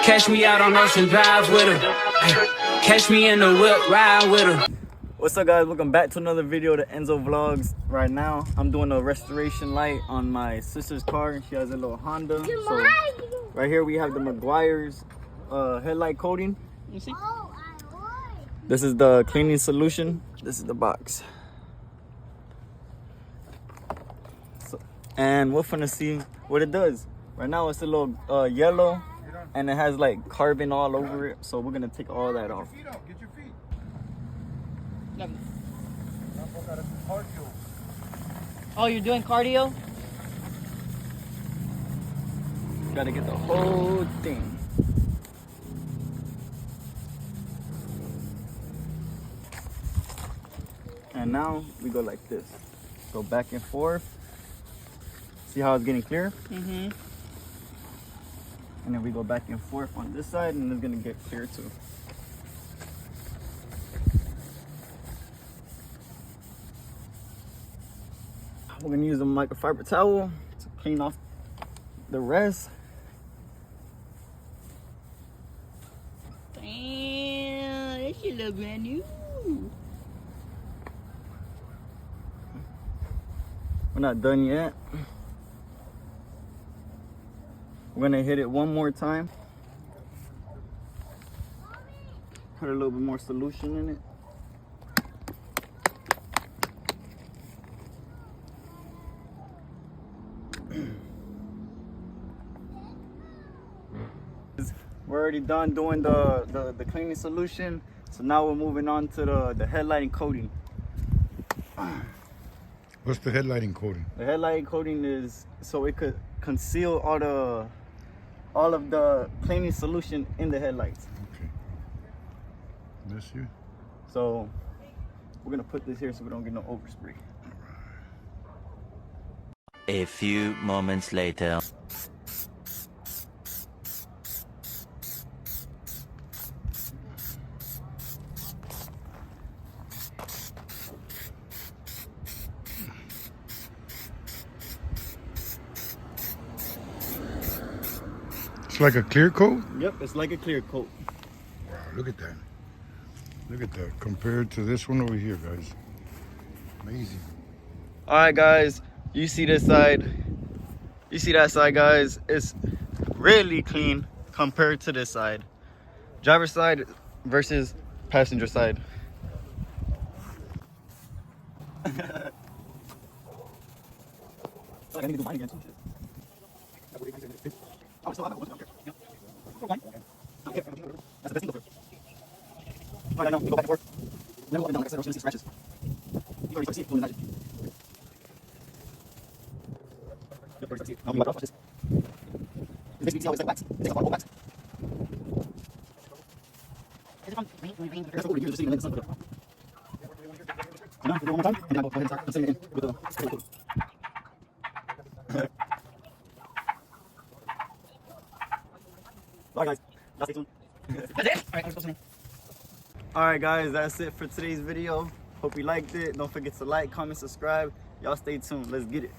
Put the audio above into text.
Catch me out on Ocean Drive with her. Catch me in the whip, ride with her. What's up, guys? Welcome back to another video to Enzo-vlogsss. Right now, I'm doing a restoration light on my sister's car. She has a little Honda. So right here we have the Maguires headlight coating. You see? This is the cleaning solution. This is the box. So, and we're gonna see what it does. Right now it's a little yellow and it has like carbon all over it. So we're gonna take all that off. Get your feet. Oh, you're doing cardio? Gotta get the whole thing. And now we go like this. Go back and forth. See how it's getting clear? Mm-hmm. And then we go back and forth on this side and it's gonna get clear too. We're gonna use a microfiber towel to clean off the rest. Damn, that shit look brand new. We're not done yet. We're gonna hit it one more time. Put a little bit more solution in it. We're already done doing the cleaning solution, so now we're moving on to the headlighting coating. What's the headlighting coating? The headlighting coating is so it could conceal all of the cleaning solution in the headlights. Okay. This here? So we're gonna put this here so we don't get no overspray. A few moments later. It's like a clear coat? Yep, it's like a clear coat. Wow, look at that. Look at that. Compared to this one over here, guys. Amazing. All right, guys, you see this side. You see that side, guys. It's really clean compared to this side. Driver's side versus passenger side. I need to do mine again too. That's the best thing to do. Alright, now we go back and forth. Then we'll go up and down. Like I said, we're going to see scratches. You already start to see it. Yep, you already start to see it. Now we wipe it off. Watch this. This makes me see how it's like wax. It takes off all wax. That's what we're here to see. And then the sun put it. And now we'll do it one more time. And then I'll go ahead and start concealing it in with the spray coat. Alright, guys. Stay tuned. That's it? Alright, I'm supposed to. Alright, guys, that's it for today's video. Hope you liked it. Don't forget to like, comment, subscribe. Y'all stay tuned. Let's get it.